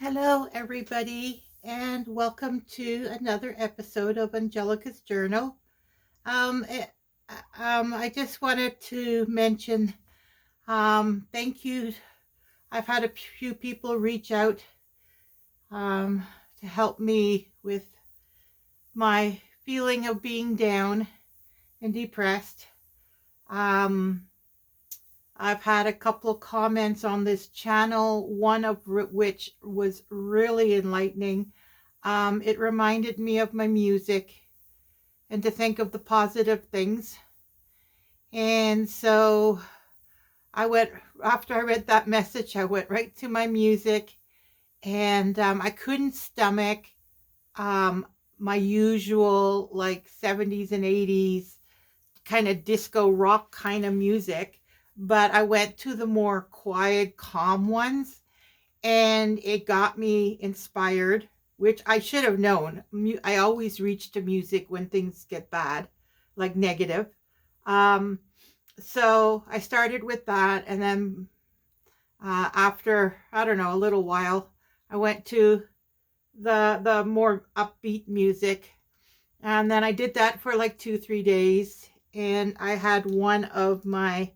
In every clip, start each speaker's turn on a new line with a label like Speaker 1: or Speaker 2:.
Speaker 1: Hello, everybody, and welcome to another episode of Angelika's Journal. Um, eh, I just wanted to mention thank you. I've had a few people reach out um, to help me with my feeling of being down and depressed. Um, I've had a couple of comments on this channel, one of which was really enlightening. It reminded me of my music and to think of the positive things. And so after I read that message, I went right to my music, and I couldn't stomach um, my usual like 70s and 80s kind of disco rock kind of music, but I went to the more quiet, calm ones, and it got me inspired, which I should have known. I always reach to music when things get bad, like negative. Um, so I started with that, and then after, I don't know, a little while, I went to the more upbeat music, and then I did that for like 2-3 days, and I had one of my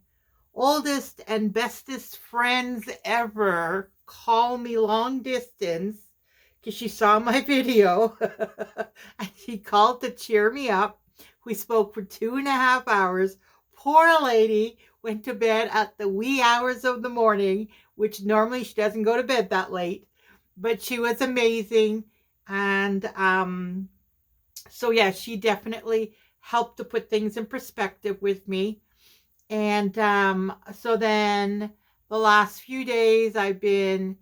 Speaker 1: oldest and bestest friends ever call me long distance because she saw my video and she called to cheer me up. We spoke for 2.5 hours. Poor lady went to bed at the wee hours of the morning, which normally she doesn't go to bed that late, but she was amazing. And so yeah, she definitely helped to put things in perspective with me. And so then the last few days I've been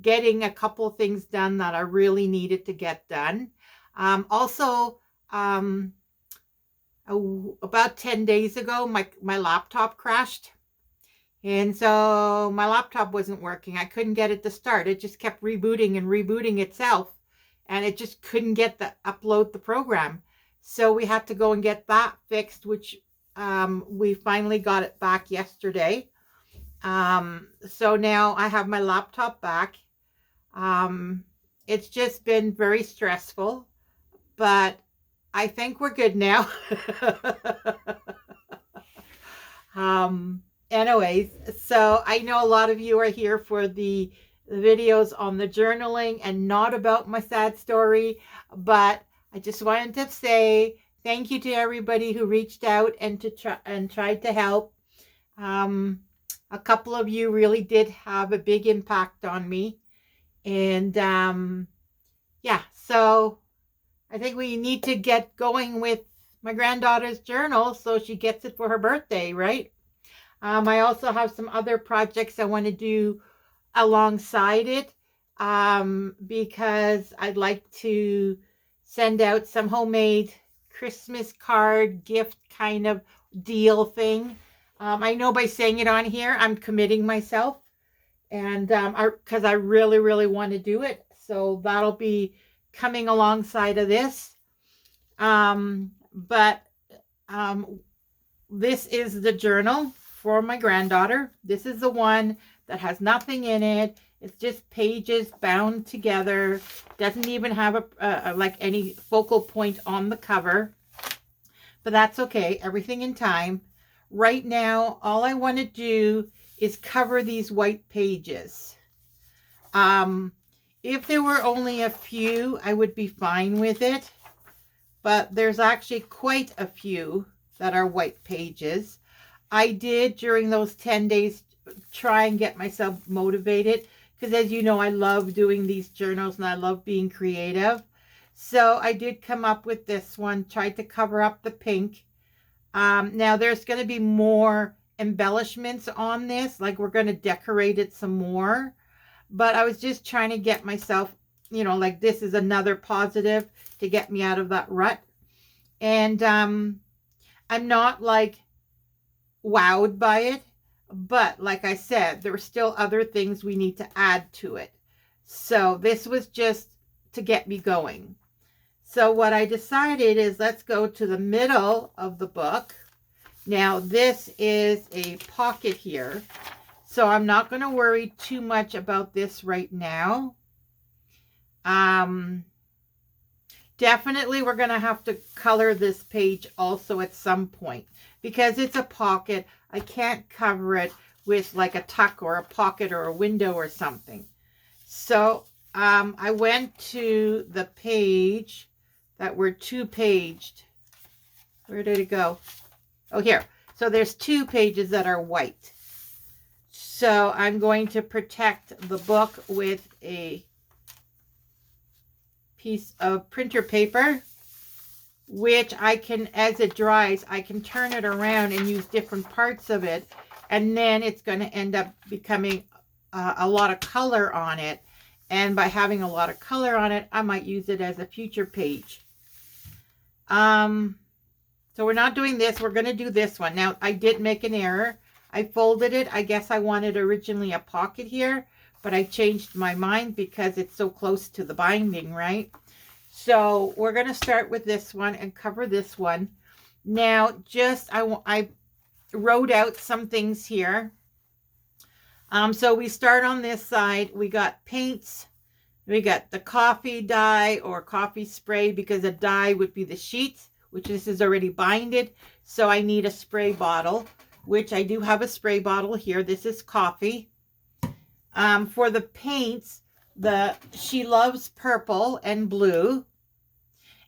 Speaker 1: getting a couple things done that I really needed to get done. Also, about 10 days ago, my laptop crashed. And so my laptop wasn't working. I couldn't get it to start. It just kept rebooting and rebooting itself. And it just couldn't get upload the program. So we had to go and get that fixed, which we finally got it back yesterday. So now I have my laptop back. It's just been very stressful, but I think we're good now. Anyways, so I know a lot of you are here for the videos on the journaling and not about my sad story, but I just wanted to say thank you to everybody who reached out and tried to help. A couple of you really did have a big impact on me, and yeah, so I think we need to get going with my granddaughter's journal so she gets it for her birthday, right? I also have some other projects I want to do alongside it, because I'd like to send out some homemade Christmas card gift kind of deal thing. I know by saying it on here, I'm committing myself, and because I really, really want to do it. So that'll be coming alongside of this. But this is the journal for my granddaughter. This is the one that has nothing in it. It's just pages bound together. Doesn't even have a like any focal point on the cover. But that's okay. Everything in time. Right now, all I want to do is cover these white pages. If there were only a few, I would be fine with it. But there's actually quite a few that are white pages. I did, during those 10 days, try and get myself motivated, because as you know, I love doing these journals and I love being creative. So I did come up with this one, tried to cover up the pink. Now there's going to be more embellishments on this, like we're going to decorate it some more. But I was just trying to get myself, like this is another positive to get me out of that rut. And I'm not like wowed by it, but like I said, there are still other things we need to add to it. So this was just to get me going. So what I decided is, let's go to the middle of the book. Now this is a pocket here. So I'm not going to worry too much about this right now. Definitely we're going to have to color this page also at some point because it's a pocket. I can't cover it with like a tuck or a pocket or a window or something. So I went to the page that we're two-paged. Where did it go? Oh, here. So there's 2 pages that are white. So I'm going to protect the book with a piece of printer paper, which I can, as it dries, I can turn it around and use different parts of it. And then it's going to end up becoming a lot of color on it. And by having a lot of color on it, I might use it as a future page. So we're not doing this. We're going to do this one. Now, I did make an error. I folded it. I guess I wanted originally a pocket here, but I changed my mind because it's so close to the binding, right? So we're going to start with this one and cover this one. Now, I wrote out some things here. So we start on this side. We got paints. We got the coffee dye or coffee spray, because a dye would be the sheets, which this is already binded. So I need a spray bottle, which I do have a spray bottle here. This is coffee. For the paints, she loves purple and blue.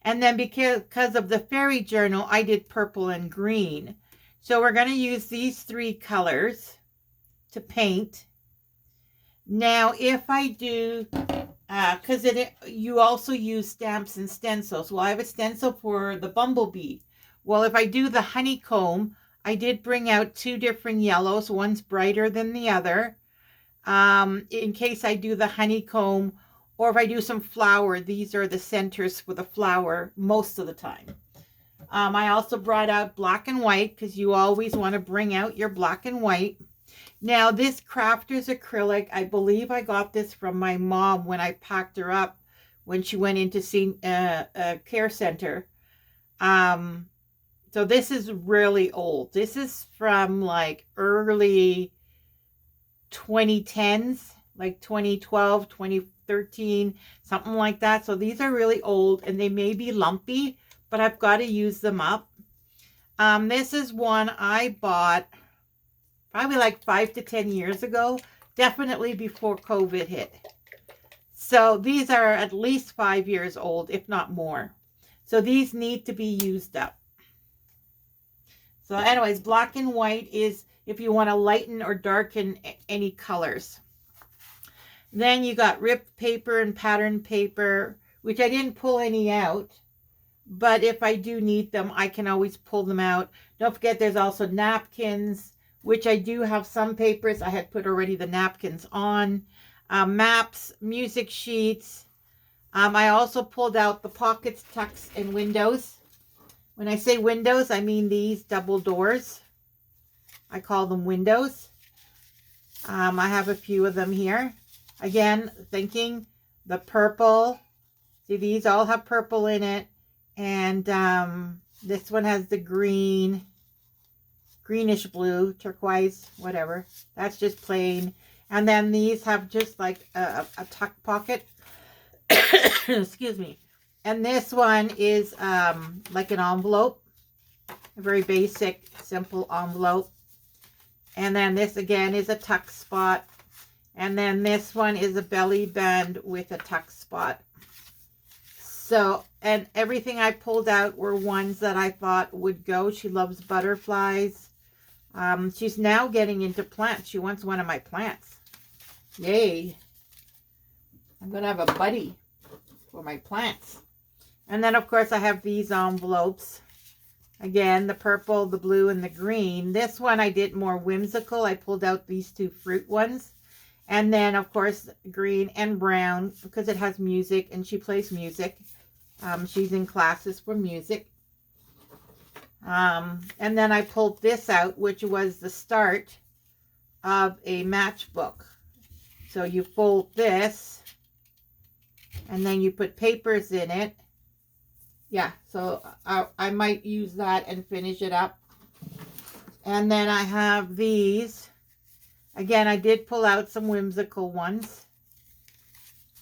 Speaker 1: And then because of the fairy journal, I did purple and green. So we're going to use these 3 colors to paint. Now, if I do, because you also use stamps and stencils. Well, I have a stencil for the bumblebee. Well, if I do the honeycomb, I did bring out 2 different yellows. One's brighter than the other. In case I do the honeycomb, or if I do some flower, these are the centers for the flower most of the time. I also brought out black and white, because you always want to bring out your black and white. Now, this crafter's acrylic, I believe I got this from my mom when I packed her up when she went into a care center. So this is really old. This is from like early 2010s, like 2012, 2013, something like that. So these are really old and they may be lumpy, but I've got to use them up. This is one I bought probably like 5 to 10 years ago, definitely before COVID hit. So these are at least 5 years old, if not more. So these need to be used up. So anyways, black and white is if you want to lighten or darken any colors. Then you got ripped paper and pattern paper, which I didn't pull any out. But if I do need them, I can always pull them out. Don't forget there's also napkins, which I do have some papers. I had put already the napkins on. Maps, music sheets. I also pulled out the pockets, tucks, and windows. When I say windows, I mean these double doors. I call them windows. I have a few of them here. Again, thinking the purple. See, these all have purple in it. And this one has the green, greenish blue, turquoise, whatever. That's just plain. And then these have just like a tuck pocket. Excuse me. And this one is like an envelope. A very basic, simple envelope. And then this again is a tuck spot. And then this one is a belly band with a tuck spot. So, and everything I pulled out were ones that I thought would go. She loves butterflies. She's now getting into plants. She wants one of my plants. Yay. I'm going to have a buddy for my plants. And then, of course, I have these envelopes. Again, the purple, the blue, and the green. This one I did more whimsical. I pulled out these 2 fruit ones. And then, of course, green and brown because it has music and she plays music. She's in classes for music. And then I pulled this out, which was the start of a matchbook. So you fold this and then you put papers in it. Yeah, so I might use that and finish it up. And then I have these. Again, I did pull out some whimsical ones.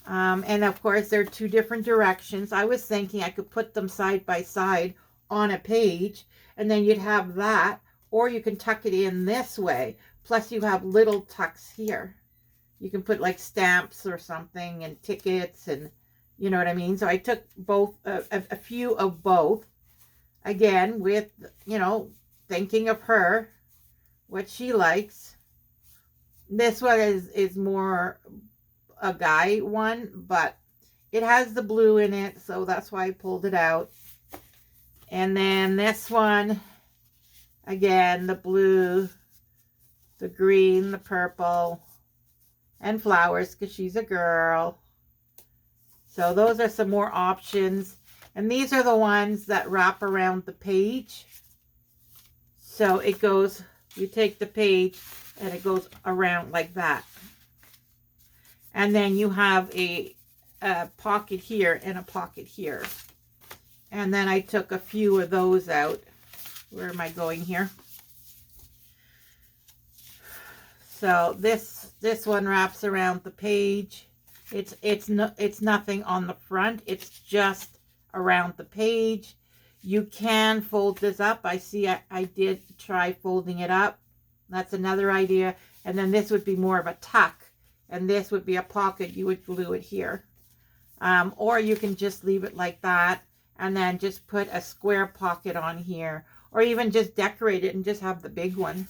Speaker 1: And of course, they're two different directions. I was thinking I could put them side by side on a page, and then you'd have that, or you can tuck it in this way. Plus, you have little tucks here. You can put like stamps or something and tickets, and you know what I mean? So I took both, a few of both. Again, with, you know, thinking of her, what she likes. This one is more a guy one, but it has the blue in it, so that's why I pulled it out. And then this one, again, the blue, the green, the purple, and flowers, because she's a girl. So those are some more options. And these are the ones that wrap around the page. So it goes, you take the page and it goes around like that. And then you have a pocket here and a pocket here. And then I took a few of those out. Where am I going here? So this one wraps around the page. It's nothing on the front. It's just around the page. You can fold this up. I see I did try folding it up. That's another idea. And then this would be more of a tuck. And this would be a pocket. You would glue it here. Or you can just leave it like that. And then just put a square pocket on here. Or even just decorate it and just have the big one.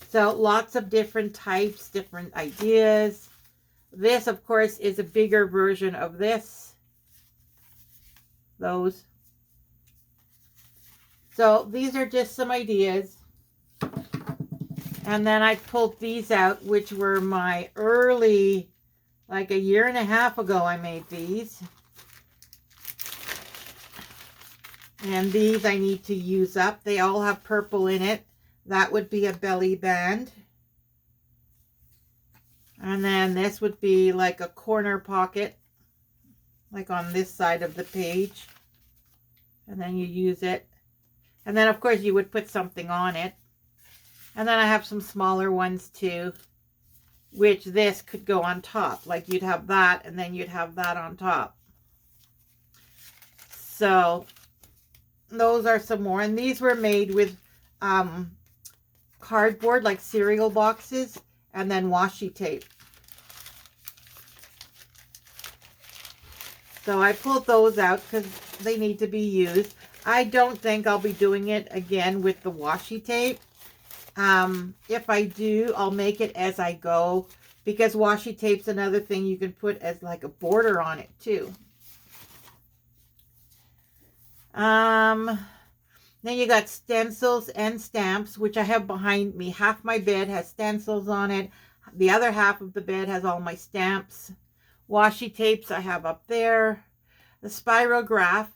Speaker 1: So lots of different types, different ideas. This, of course, is a bigger version of this. Those. So these are just some ideas. And then I pulled these out, which were my early, like a year and a half ago I made these. And these I need to use up. They all have purple in it. That would be a belly band. And then this would be like a corner pocket, like on this side of the page. And then you use it. And then, of course, you would put something on it. And then I have some smaller ones too, which this could go on top. Like you'd have that, and then you'd have that on top. So those are some more. And these were made with cardboard, like cereal boxes, and then washi tape. So I pulled those out because they need to be used. I don't think I'll be doing it again with the washi tape. If I do, I'll make it as I go, because washi tape's another thing you can put as like a border on it too. Then you got stencils and stamps, which I have behind me. Half my bed has stencils on it. The other half of the bed has all my stamps. Washi tapes I have up there. The spirograph,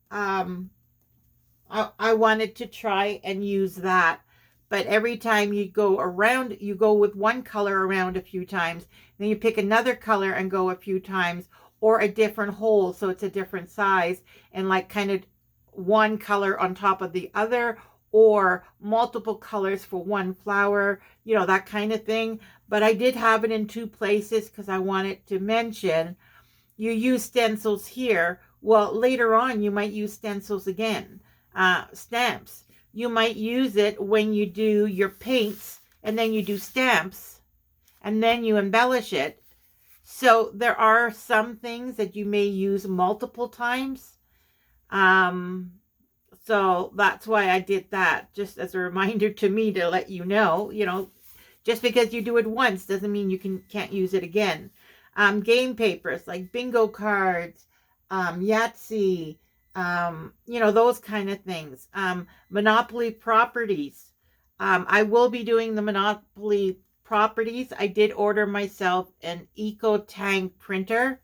Speaker 1: I wanted to try and use that. But every time you go around, you go with one color around a few times. Then you pick another color and go a few times, or a different hole, so it's a different size, and like kind of one color on top of the other, or multiple colors for one flower, you know, that kind of thing. But I did have it in two places because I wanted to mention, you use stencils here. Well, later on, you might use stencils again. Stamps. You might use it when you do your paints, and then you do stamps, and then you embellish it. So there are some things that you may use multiple times. So that's why I did that, just as a reminder to me to let you know, just because you do it once doesn't mean you can't use it again. Game papers like bingo cards, Yahtzee, those kind of things. Monopoly properties. I will be doing the Monopoly properties. I did order myself an Eco Tank printer.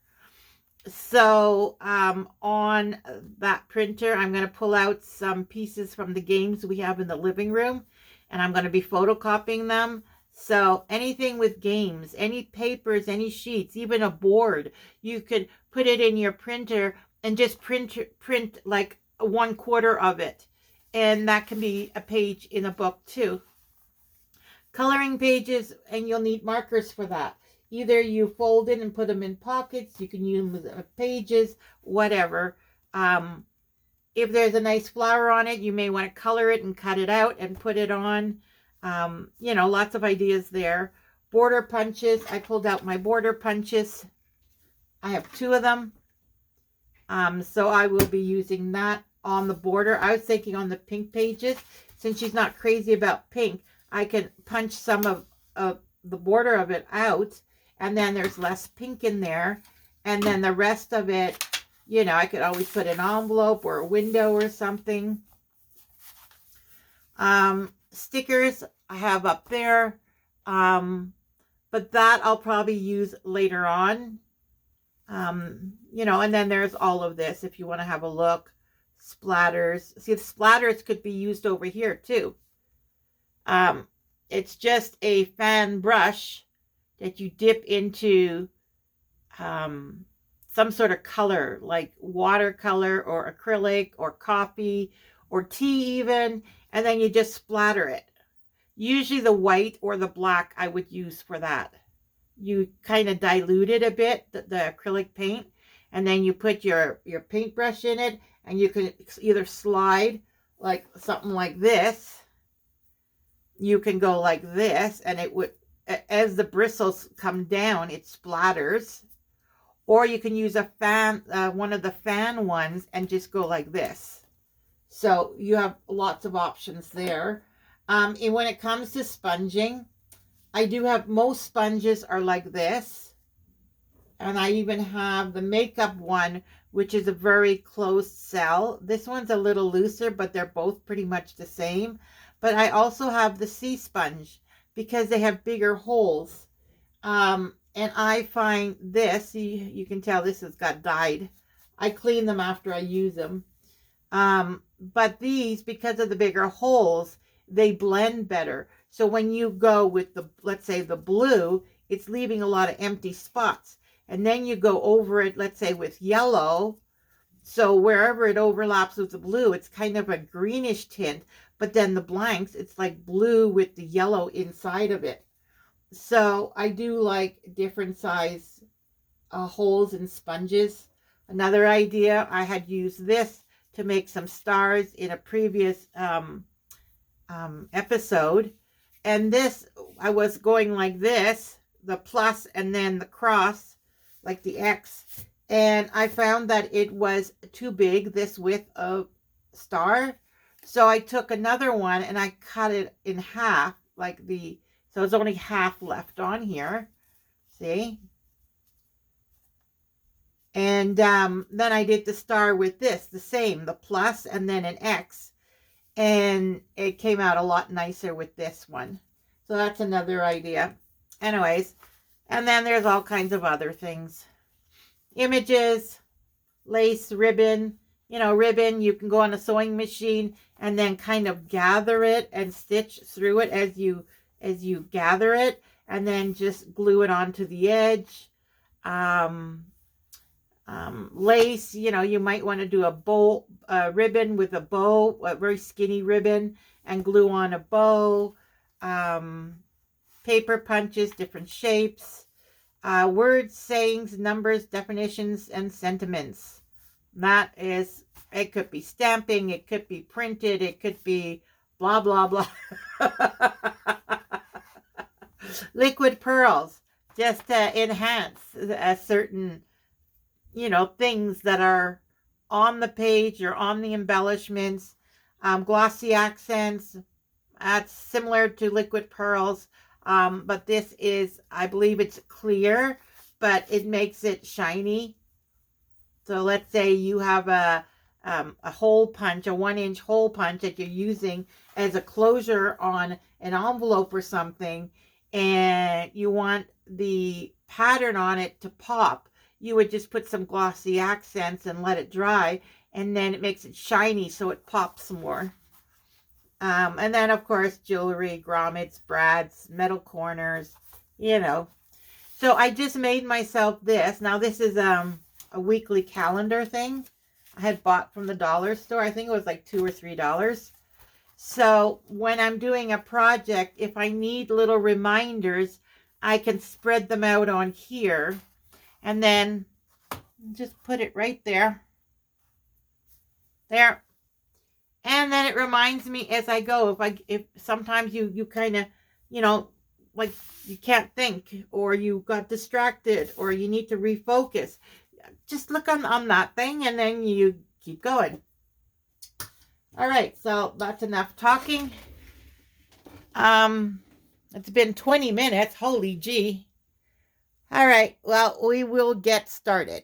Speaker 1: So on that printer, I'm going to pull out some pieces from the games we have in the living room, and I'm going to be photocopying them. So anything with games, any papers, any sheets, even a board, you could put it in your printer and just print like 1/4 of it. And that can be a page in a book too. Coloring pages, and you'll need markers for that. Either you fold it and put them in pockets, you can use them as pages, whatever. If there's a nice flower on it, you may want to color it and cut it out and put it on. You know, lots of ideas there. Border punches. I pulled out my border punches. I have 2 of them. So I will be using that on the border. I was thinking on the pink pages, since she's not crazy about pink, I could punch some of the border of it out, and then there's less pink in there. And then the rest of it, you know, I could always put an envelope or a window or something. Stickers I have up there. But that I'll probably use later on. You know, and then there's all of this if you want to have a look. Splatters. See, the splatters could be used over here too. It's just a fan brush that you dip into some sort of color, like watercolor or acrylic or coffee or tea even, and then you just splatter it. Usually the white or the black I would use for that. You kind of dilute it a bit, the acrylic paint, and then you put your paintbrush in it, and you can either slide like something like this. You can go like this, and it would, as the bristles come down, it splatters. Or you can use a fan, one of the fan ones, and just go like this. So you have lots of options there. And when it comes to sponging, I do have, most sponges are like this. And I even have the makeup one, which is a very closed cell. This one's a little looser, but they're both pretty much the same. But I also have the sea sponge because they have bigger holes. And I find this, you can tell this has got dyed. I clean them after I use them. But these, because of the bigger holes, they blend better. So when you go with the, let's say the blue, it's leaving a lot of empty spots. And then you go over it, let's say with yellow. So wherever it overlaps with the blue, it's kind of a greenish tint. But then the blanks, it's like blue with the yellow inside of it. So I do like different size holes in sponges. Another idea, I had used this to make some stars in a previous episode. And this, I was going like this, the plus and then the cross, like the X. And I found that it was too big, this width of star. So I took another one and I cut it in half, like the, so it's only half left on here. See? And then I did the star with this, the same, the plus and then an X. And it came out a lot nicer with this one. So that's another idea. Anyways, and then there's all kinds of other things. Images, lace, ribbon. You know, ribbon, you can go on a sewing machine and then kind of gather it and stitch through it as you gather it, and then just glue it onto the edge. Lace, you know, you might want to do a bow, ribbon with a bow, a very skinny ribbon, and glue on a bow. Paper punches, different shapes. Words, sayings, numbers, definitions, and sentiments. That is, it could be stamping, it could be printed, it could be blah, blah, blah. Liquid pearls, just to enhance a certain, you know, things that are on the page or on the embellishments. Glossy accents, that's similar to liquid pearls, but this is, I believe it's clear, but it makes it shiny. So let's say you have a hole punch, a 1-inch hole punch that you're using as a closure on an envelope or something, and you want the pattern on it to pop. You would just put some glossy accents and let it dry, and then it makes it shiny so it pops more. And then, of course, jewelry, grommets, brads, metal corners, you know. So I just made myself this. Now, this is a weekly calendar thing I had bought from the dollar store. I think it was like $2 or $3. So when I'm doing a project, if I need little reminders, I can spread them out on here and then just put it right there. There. And then it reminds me as I go. If sometimes you kind of, you know, like you can't think, or you got distracted, or you need to refocus, just look on that thing and then you keep going. All right, so that's enough talking. It's been 20 minutes. Holy gee. All right, well, we will get started.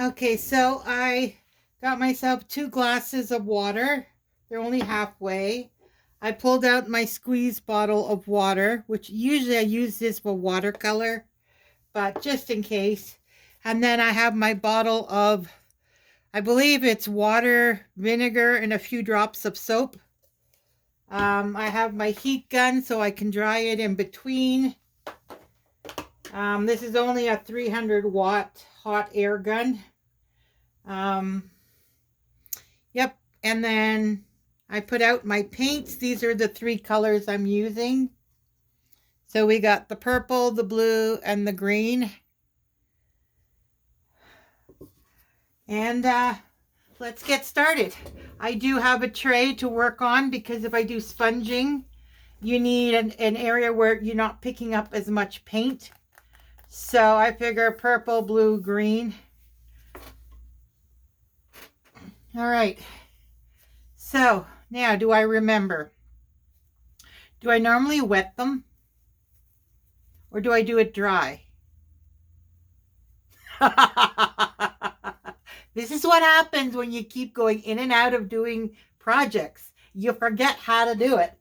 Speaker 1: Okay, so I got myself 2 glasses of water. They're only halfway. I pulled out my squeeze bottle of water, which usually I use this for watercolor, but just in case. And then I have my bottle of, I believe it's water, vinegar, and a few drops of soap. I have my heat gun so I can dry it in between. This is only a 300 watt hot air gun. Yep. And then I put out my paints. These are the 3 colors I'm using. So we got the purple, the blue, and the green. And let's get started. I do have a tray to work on because if I do sponging, you need an area where you're not picking up as much paint. So I figure purple, blue, green. All right. So now, do I remember? Do I normally wet them? Or do I do it dry? This is what happens when you keep going in and out of doing projects. You forget how to do it.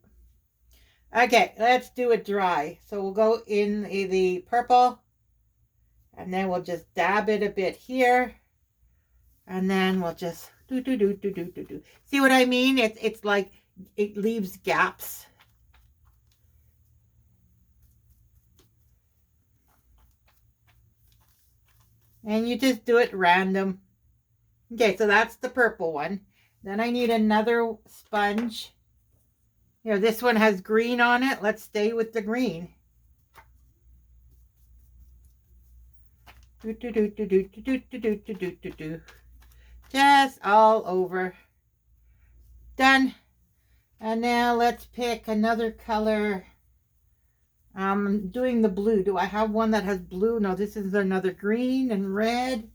Speaker 1: Okay, let's do it dry. So we'll go in the purple. And then we'll just dab it a bit here. And then we'll just do. See what I mean? It's like it leaves gaps. And you just do it random. Okay, so that's the purple one. Then I need another sponge. You know, this one has green on it. Let's stay with the green. Just all over. Done. And now let's pick another color. I'm doing the blue. Do I have one that has blue? No, this is another green and red.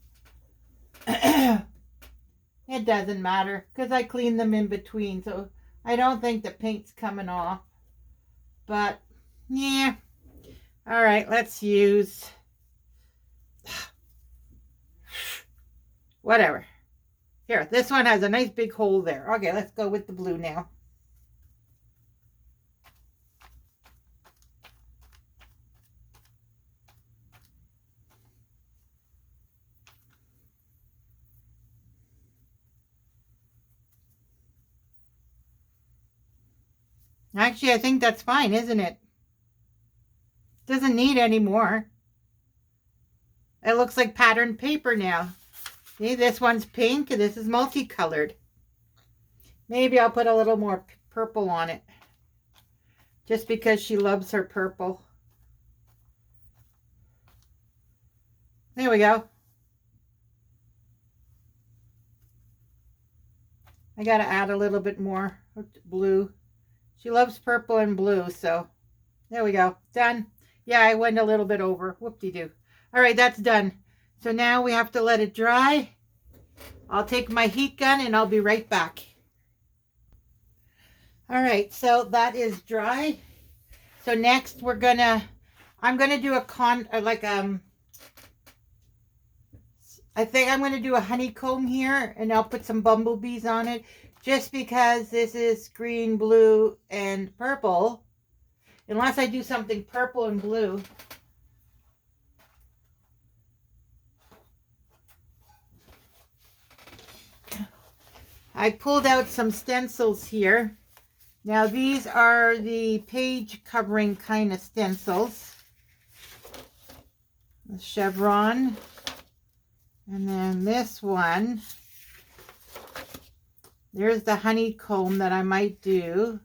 Speaker 1: It doesn't matter because I clean them in between. So I don't think the paint's coming off. But yeah. All right, let's use whatever. Here, this one has a nice big hole there. Okay, let's go with the blue now. Actually, I think that's fine, isn't it? Doesn't need any more. It looks like patterned paper now. See, this one's pink and this is multicolored. Maybe I'll put a little more purple on it. Just because she loves her purple. There we go. I got to add a little bit more blue. She loves purple and blue, so there we go. Done. Yeah, I went a little bit over. Whoop-de-doo. All right, that's done. So now we have to let it dry. I'll take my heat gun and I'll be right back. All right, so that is dry. So next I'm gonna do I think I'm gonna do a honeycomb here, and I'll put some bumblebees on it, just because this is green, blue, and purple. Unless I do something purple and blue. I pulled out some stencils here. Now these are the page covering kind of stencils. The chevron. And then this one There's the honeycomb that I might do.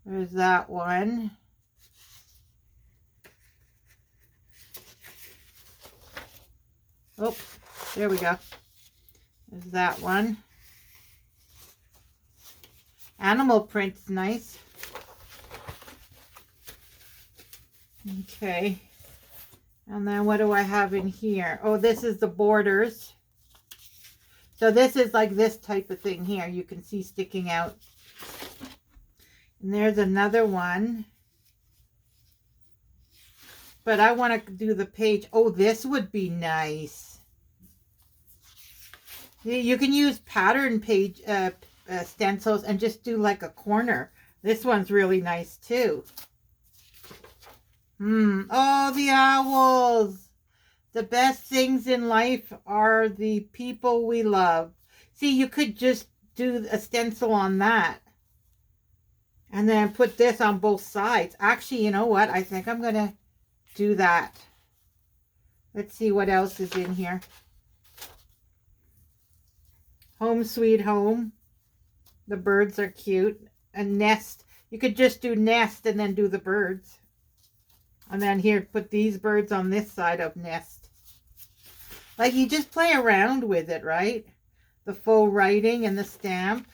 Speaker 1: There's that one. Oh, there we go. There's that one. Animal print's nice. Okay. And then what do I have in here? Oh, this is the borders. So this is like this type of thing here. You can see sticking out. And there's another one. But I want to do the page. Oh, this would be nice. You can use pattern page stencils and just do like a corner. This one's really nice too. Oh, the owls. The best things in life are the people we love. See, you could just do a stencil on that. And then put this on both sides. Actually, you know what? I think I'm going to do that. Let's see what else is in here. Home Sweet Home. The birds are cute. A nest. You could just do nest and then do the birds. And then here, put these birds on this side of nest. Like, you just play around with it, right? The faux writing and the stamp.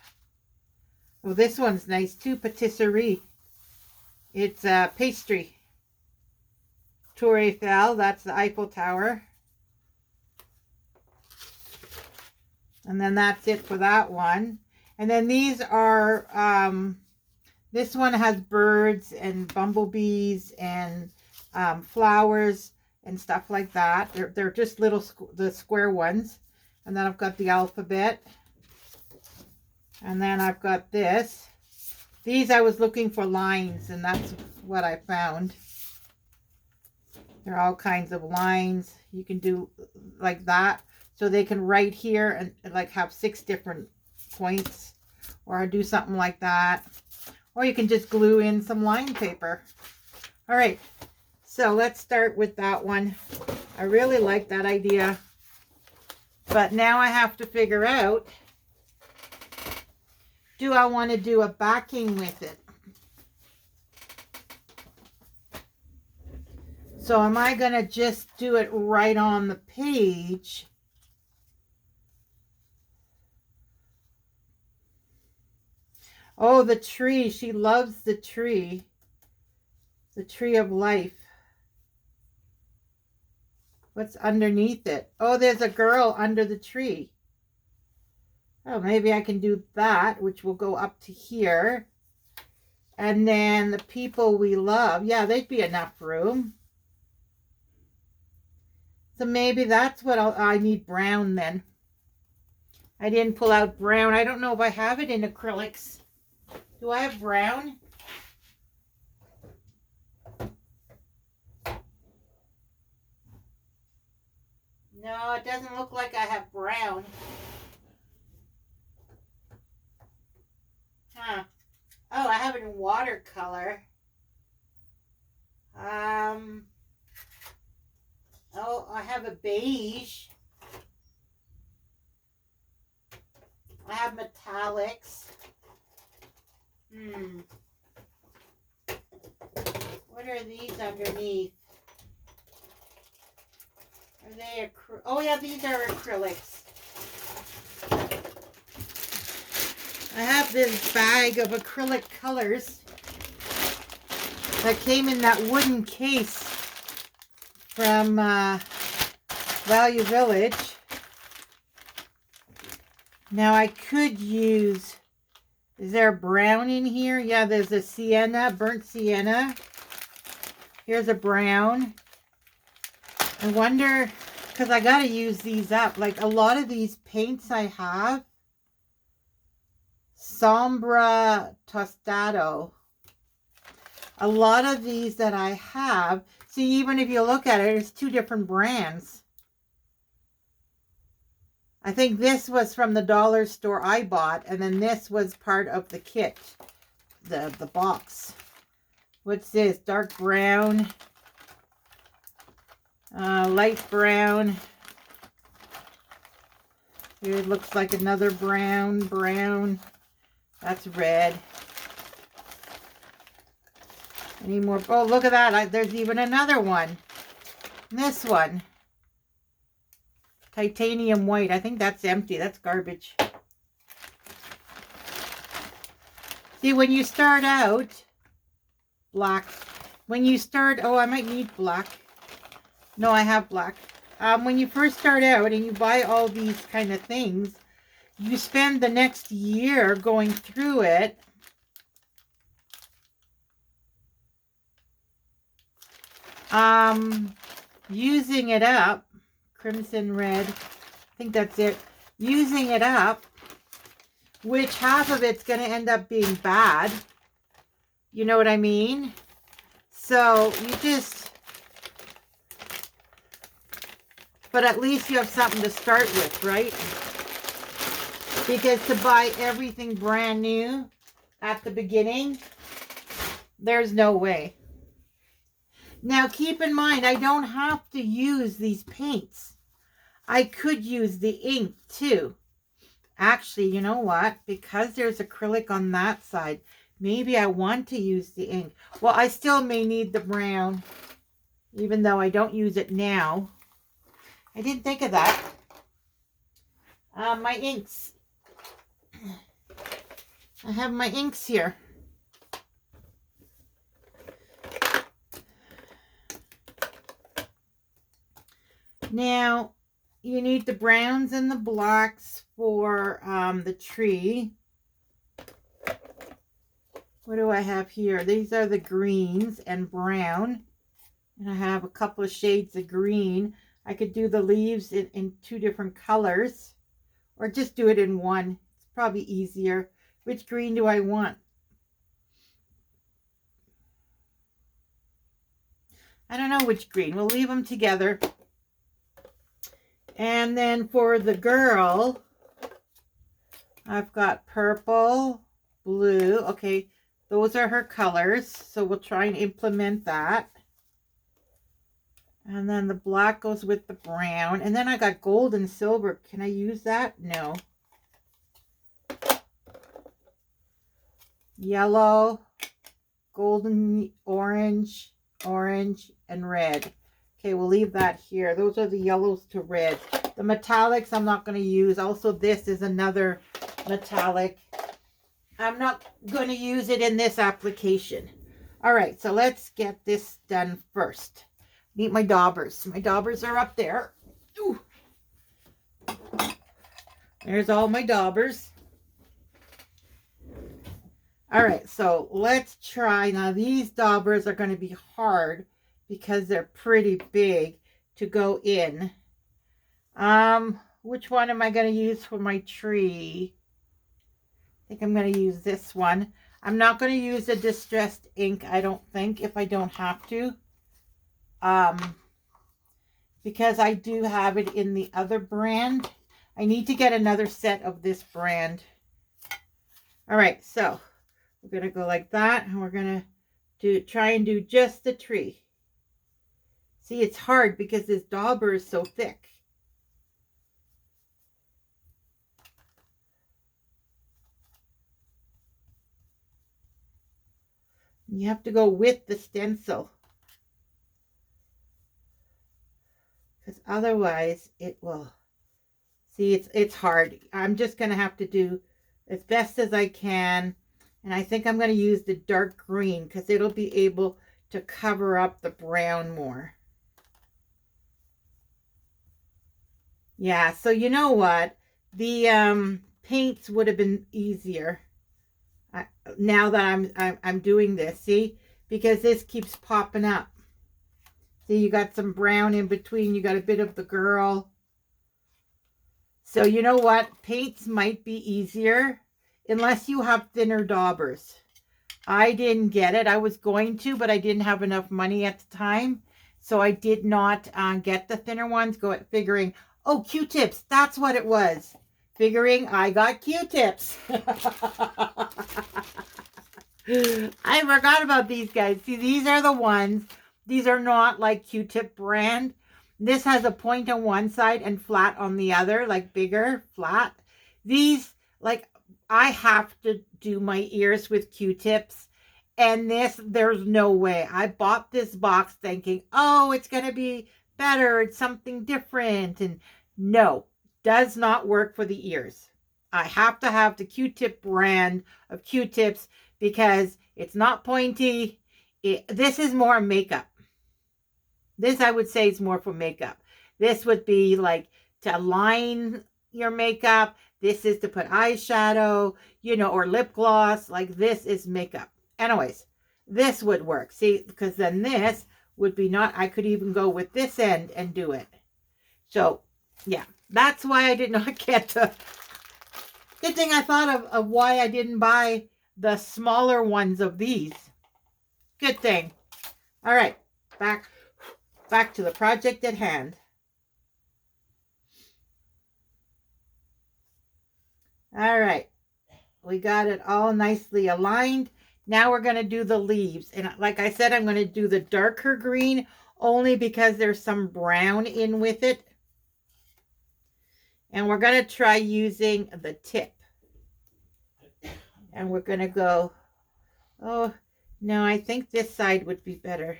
Speaker 1: Oh, this one's nice too. Patisserie. It's pastry. Tour Eiffel. That's the Eiffel Tower. And then that's it for that one. And then these are, this one has birds and bumblebees and flowers and stuff like that. They're just little, the square ones. And then I've got the alphabet. And then I've got this. These I was looking for lines, and that's what I found. There are all kinds of lines. You can do like that. So they can write here and like have 6 different points. Or do something like that. Or you can just glue in some line paper. All right. So let's start with that one. I really like that idea. But now I have to figure out, do I want to do a backing with it? So am I going to just do it right on the page? Oh, the tree. She loves the tree. The tree of life. What's underneath it? Oh, there's a girl under the tree. Oh, maybe I can do that, which will go up to here. And then the people we love. Yeah, there'd be enough room. So maybe that's what I need brown then. I didn't pull out brown. I don't know if I have it in acrylics. Do I have brown? No, it doesn't look like I have brown. Huh. Oh, I have it in watercolor. Oh, I have a beige. I have metallics. What are these underneath? Are they oh yeah, these are acrylics. I have this bag of acrylic colors that came in that wooden case from Value Village. Now I could use, is there a brown in here? Yeah, there's a sienna, burnt sienna. Here's a brown. I wonder, because I got to use these up. Like a lot of these paints I have, Sombra Tostado. A lot of these that I have, see, even if you look at it, it's 2 different brands. I think this was from the dollar store I bought, and then this was part of the kit, the box. What's this? Dark brown, light brown. Here it looks like another brown. That's red. Any more? Oh, look at that. There's even another one. This one. Titanium white. I think that's empty. That's garbage. See, when you start out, black. When you start, oh, I might need black. No, I have black. When you first start out and you buy all these kind of things, you spend the next year going through it. Using it up. Crimson red. I think that's it. Using it up, which half of it's going to end up being bad. You know what I mean? So you just, but at least you have something to start with, right? Because to buy everything brand new at the beginning, there's no way. Now keep in mind, I don't have to use these paints. I could use the ink too. Actually, you know what? Because there's acrylic on that side, maybe I want to use the ink. Well, I still may need the brown, even though I don't use it now. I didn't think of that. My inks. I have my inks here. Now, you need the browns and the blacks for the tree. What do I have here? These are the greens and brown. And I have a couple of shades of green. I could do the leaves in 2 different colors. Or just do it in one. It's probably easier. Which green do I want? I don't know which green. We'll leave them together. And then for the girl, I've got purple, blue. Okay, those are her colors. So we'll try and implement that. And then the black goes with the brown. And then I got gold and silver. Can I use that? No. Yellow, golden, orange, and red. Okay, we'll leave that here. Those are the yellows to red. The metallics I'm not going to use. Also, this is another metallic. I'm not going to use it in this application. All right, so let's get this done first. Meet my daubers. My daubers are up there. Ooh. There's all my daubers. All right, so let's try. Now, these daubers are going to be hard because they're pretty big to go in. Which one am I going to use for my tree? I think I'm going to use this one. I'm not going to use a distressed ink, I don't think, if I don't have to. Because I do have it in the other brand. I need to get another set of this brand. All right, so we're going to go like that, and we're going to try and do just the tree. See, it's hard because this dauber is so thick. You have to go with the stencil. Because otherwise it will. See, it's hard. I'm just going to have to do as best as I can. And I think I'm going to use the dark green because it'll be able to cover up the brown more. Yeah, so you know what? The paints would have been easier now that I'm doing this, see? Because this keeps popping up. See, you got some brown in between. You got a bit of the girl. So you know what? Paints might be easier unless you have thinner daubers. I didn't get it. I was going to, but I didn't have enough money at the time. So I did not get the thinner ones, figuring, oh, Q-tips, that's what it was. Figuring I got Q-tips. I forgot about these guys. See, these are the ones. These are not like Q-tip brand. This has a point on one side and flat on the other, like bigger, flat. These, like, I have to do my ears with Q-tips. And this, there's no way. I bought this box thinking, oh, it's going to be better. It's something different. And no, does not work for the ears. I have to have the Q-tip brand of Q-tips because it's not pointy. This is more makeup. This, I would say, is more for makeup. This would be like to line your makeup. This is to put eyeshadow, you know, or lip gloss. Like, this is makeup. Anyways, this would work. See, because then this would be not, I could even go with this end and do it. So, yeah, that's why I did not get the, good thing I thought of why I didn't buy the smaller ones of these. Good thing. All right, back to the project at hand. All right, we got it all nicely aligned. Now we're going to do the leaves. And like I said, I'm going to do the darker green only because there's some brown in with it. And we're going to try using the tip. And we're going to go, oh, no, I think this side would be better.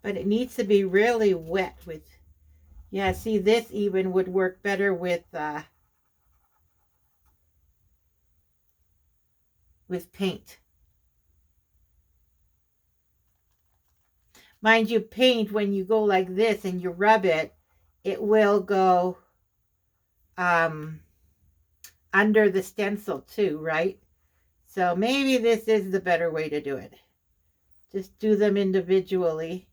Speaker 1: But it needs to be really wet with, yeah, see, this even would work better with paint. Mind you, paint, when you go like this and you rub it, it will go under the stencil too, right? So maybe this is the better way to do it. Just do them individually.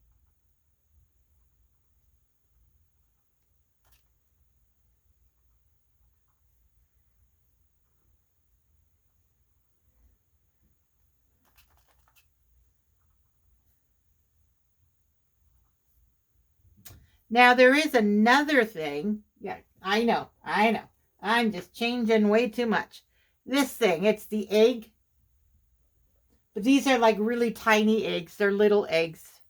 Speaker 1: Now, there is another thing. Yeah, I know. I'm just changing way too much. This thing, it's the egg. But these are like really tiny eggs. They're little eggs.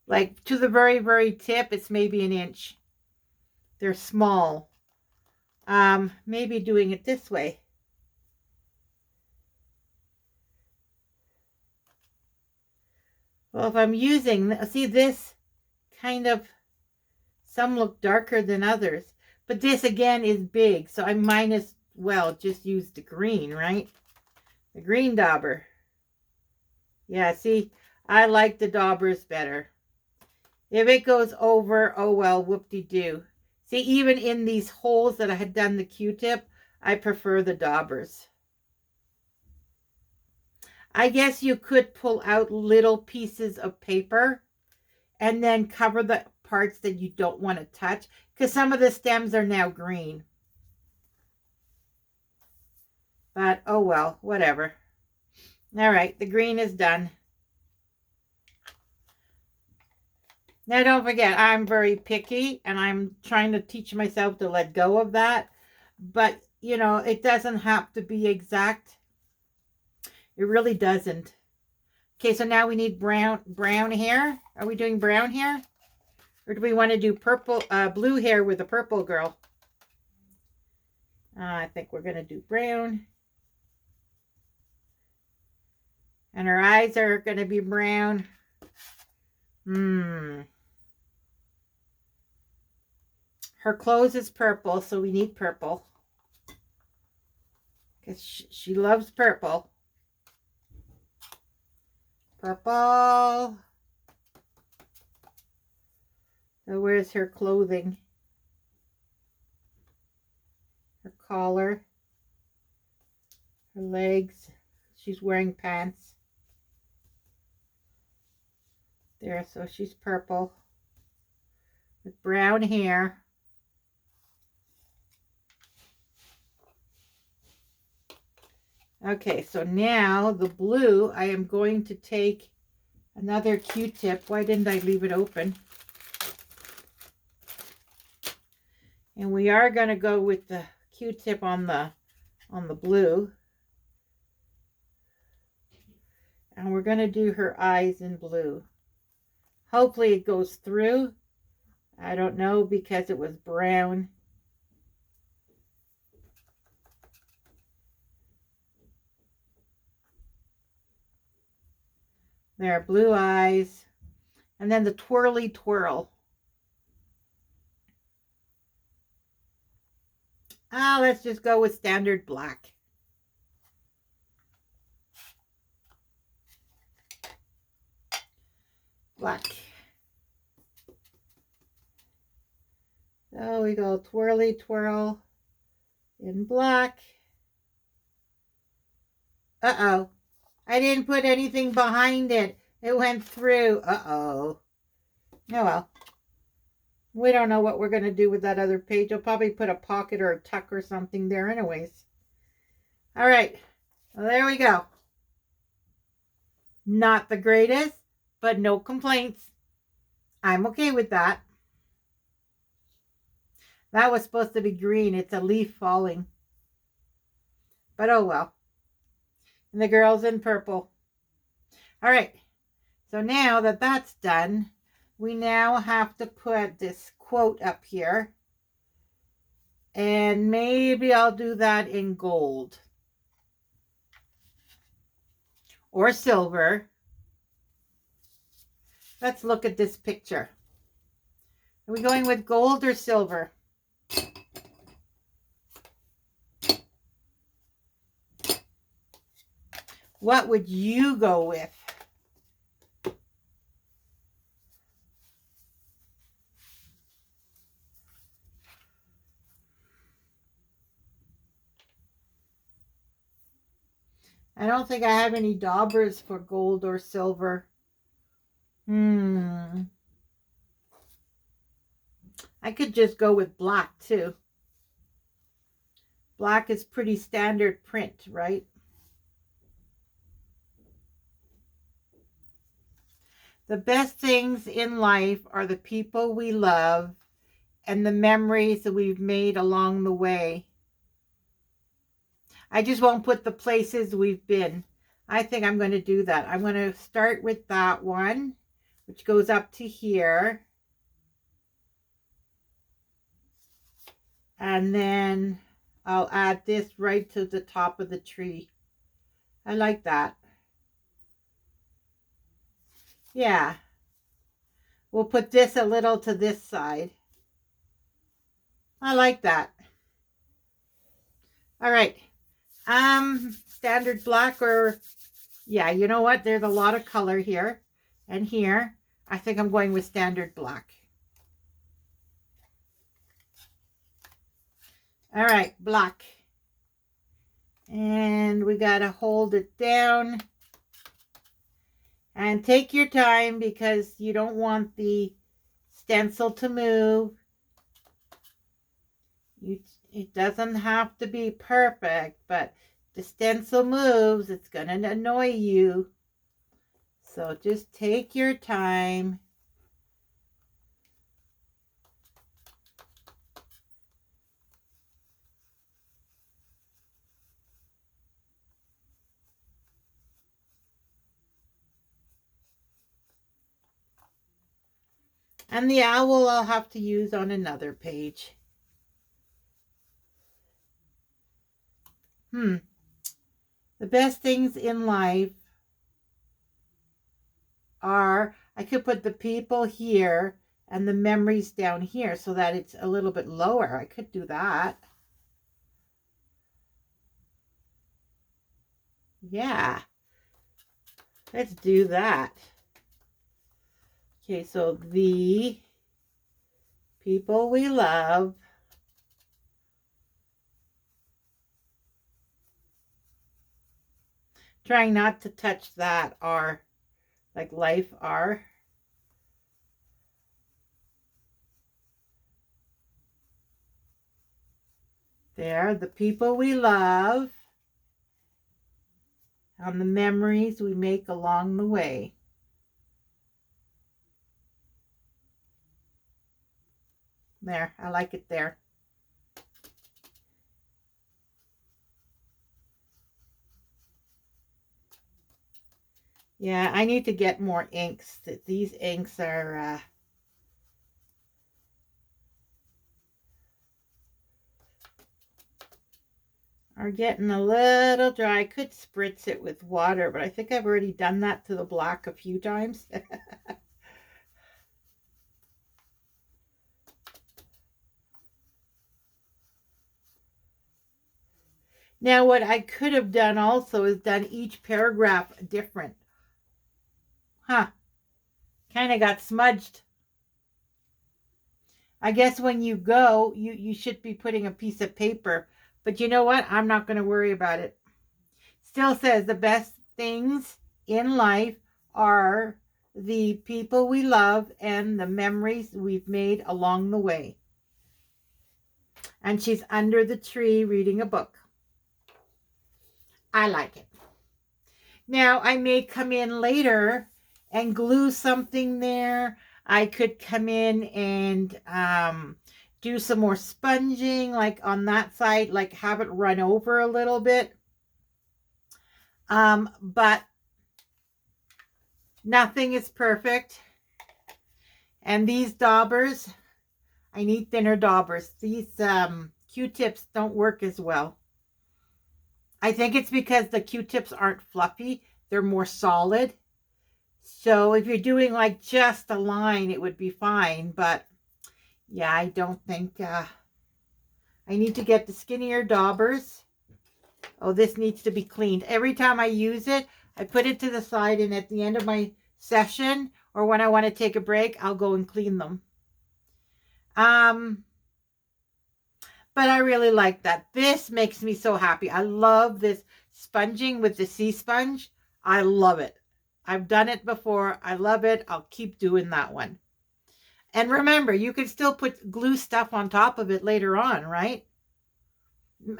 Speaker 1: Like to the very, very tip, it's maybe an inch. They're small. Maybe doing it this way. Well, if I'm using, see this kind of, some look darker than others. But this, again, is big. So I might as well just use the green, right? The green dauber. Yeah, see, I like the daubers better. If it goes over, oh well, whoop-de-doo. See, even in these holes that I had done the Q-tip, I prefer the daubers. I guess you could pull out little pieces of paper and then cover the parts that you don't want to touch, because some of the stems are now green. But oh well, whatever. All right, the green is done. Now don't forget, I'm very picky and I'm trying to teach myself to let go of that. But, you know, it doesn't have to be exact. It really doesn't. Okay, so now we need brown hair. Are we doing brown hair? Or do we want to do purple, blue hair with a purple girl? I think we're going to do brown. And her eyes are going to be brown. Her clothes is purple, so we need purple. Because she loves purple. Purple. So where's her clothing? Her collar. Her legs. She's wearing pants. There, so she's purple. With brown hair. Okay, so now the blue, I am going to take another Q-tip. Why didn't I leave it open? And we are going to go with the Q-tip on the blue. And we're going to do her eyes in blue. Hopefully it goes through. I don't know because it was brown. There are blue eyes. And then the twirly twirl. Let's just go with standard black. Black. So we go twirly twirl in black. Uh-oh. I didn't put anything behind it. It went through. Uh-oh. Oh well. We don't know what we're going to do with that other page. I'll probably put a pocket or a tuck or something there anyways. All right. Well, there we go. Not the greatest, but no complaints. I'm okay with that. That was supposed to be green. It's a leaf falling. But oh well. And the girl's in purple. All right. So now that that's done, we now have to put this quote up here. And maybe I'll do that in gold. Or silver. Let's look at this picture. Are we going with gold or silver? What would you go with? I don't think I have any daubers for gold or silver. I could just go with black too. Black is pretty standard print, right? The best things in life are the people we love and the memories that we've made along the way. I just won't put the places we've been. I think I'm going to do that. I'm going to start with that one, which goes up to here. And then I'll add this right to the top of the tree. I like that. Yeah. We'll put this a little to this side. I like that. All right. Standard black or, yeah, you know what? There's a lot of color here and here. I think I'm going with standard black. All right, black. And we got to hold it down. And take your time because you don't want the stencil to move. It doesn't have to be perfect, but the stencil moves, it's going to annoy you. So just take your time. And the owl I'll have to use on another page. The best things in life are, I could put the people here and the memories down here so that it's a little bit lower. I could do that. Yeah. Let's do that. Okay, so the people we love. Trying not to touch that R, like life R. There, the people we love and the memories we make along the way. There, I like it there. Yeah, I need to get more inks. These inks are getting a little dry. I could spritz it with water, but I think I've already done that to the black a few times. Now, what I could have done also is done each paragraph different. Huh. Kind of got smudged. I guess when you go, you should be putting a piece of paper. But you know what? I'm not going to worry about it. Still says the best things in life are the people we love and the memories we've made along the way. And she's under the tree reading a book. I like it. Now, I may come in later and glue something there. I could come in and do some more sponging, like on that side, like have it run over a little bit. But nothing is perfect. And these daubers, I need thinner daubers. These Q-tips don't work as well. I think it's because the Q-tips aren't fluffy. They're more solid. So if you're doing like just a line, it would be fine. But yeah, I don't think... I need to get the skinnier daubers. Oh, this needs to be cleaned. Every time I use it, I put it to the side, and at the end of my session or when I want to take a break, I'll go and clean them. But I really like that. This makes me so happy. I love this sponging with the sea sponge. I love it. I've done it before. I love it. I'll keep doing that one. And remember, you can still put glue stuff on top of it later on, right?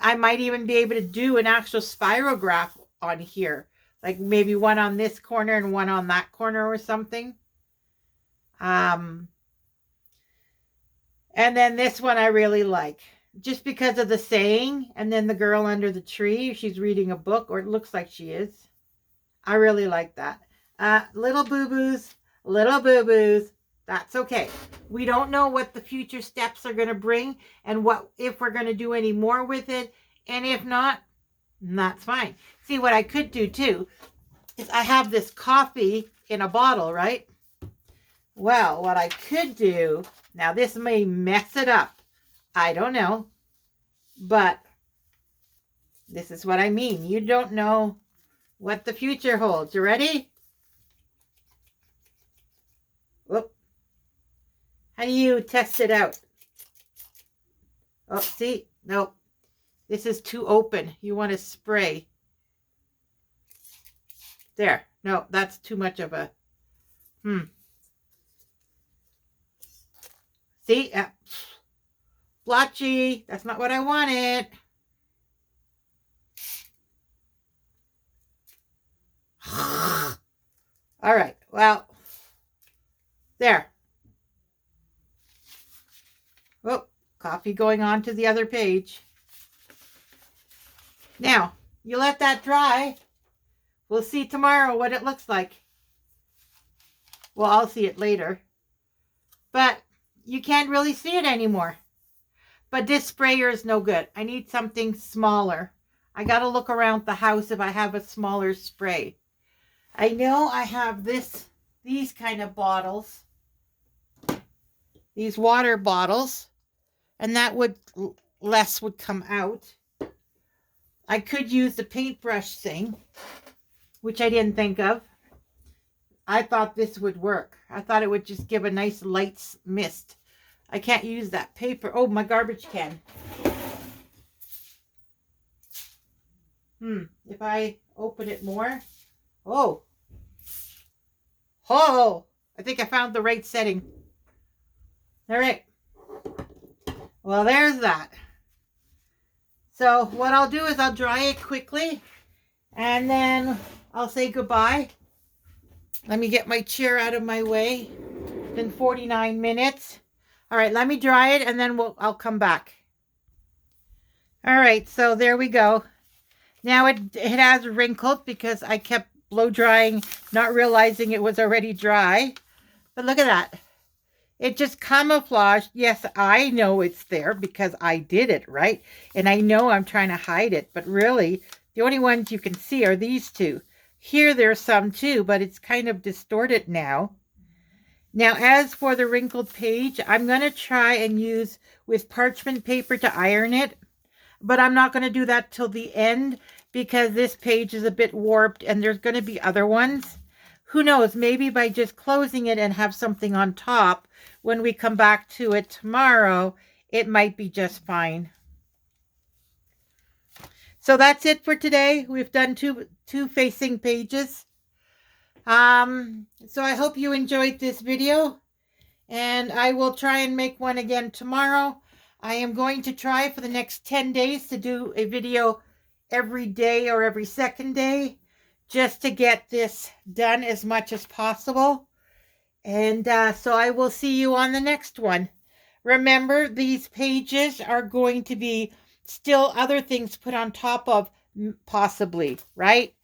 Speaker 1: I might even be able to do an actual spirograph on here. Like maybe one on this corner and one on that corner or something. And then this one I really like. Just because of the saying, and then the girl under the tree, she's reading a book, or it looks like she is. I really like that. Little boo-boos, that's okay. We don't know what the future steps are going to bring and what if we're going to do any more with it. And if not, that's fine. See, what I could do too is I have this coffee in a bottle, right? Well, what I could do, now this may mess it up. I don't know, but this is what I mean. You don't know what the future holds. You ready? Whoop. How do you test it out? Oh, see? Nope. This is too open. You want to spray. There. No, that's too much of a... See? Blotchy. That's not what I wanted. All right. Well, there. Oh, coffee going on to the other page. Now, you let that dry. We'll see tomorrow what it looks like. Well, I'll see it later. But you can't really see it anymore. But this sprayer is no good. I need something smaller. I got to look around the house if I have a smaller spray. I know I have these kind of bottles. These water bottles. And that would, less would come out. I could use the paintbrush thing, which I didn't think of. I thought this would work. I thought it would just give a nice light mist. I can't use that paper. Oh, my garbage can. If I open it more. Oh. Oh, I think I found the right setting. All right. Well, there's that. So what I'll do is I'll dry it quickly and then I'll say goodbye. Let me get my chair out of my way. It's been 49 minutes. All right, let me dry it and then I'll come back. All right, so there we go. Now it has wrinkled because I kept blow drying, not realizing it was already dry. But look at that. It just camouflaged. Yes, I know it's there because I did it, right? And I know I'm trying to hide it, but really, the only ones you can see are these two. Here there's some too, but it's kind of distorted now. Now, as for the wrinkled page, I'm going to try and use with parchment paper to iron it, but I'm not going to do that till the end because this page is a bit warped and there's going to be other ones. Who knows, maybe by just closing it and have something on top, when we come back to it tomorrow, it might be just fine. So that's it for today. We've done two facing pages. So I hope you enjoyed this video, and I will try and make one again tomorrow. I am going to try for the next 10 days to do a video every day or every second day, just to get this done as much as possible. And so I will see you on the next one. Remember, these pages are going to be still other things put on top of, possibly, right?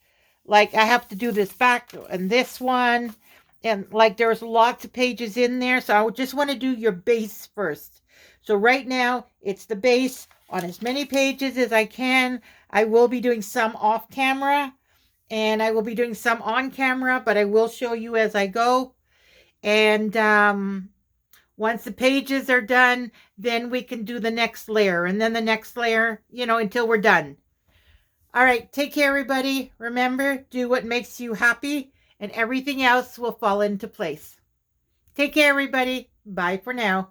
Speaker 1: Like I have to do this back and this one. And like there's lots of pages in there. So I just want to do your base first. So right now, it's the base on as many pages as I can. I will be doing some off camera. And I will be doing some on camera, but I will show you as I go. And once the pages are done, then we can do the next layer. And then the next layer, until we're done. All right, take care, everybody. Remember, do what makes you happy, and everything else will fall into place. Take care, everybody. Bye for now.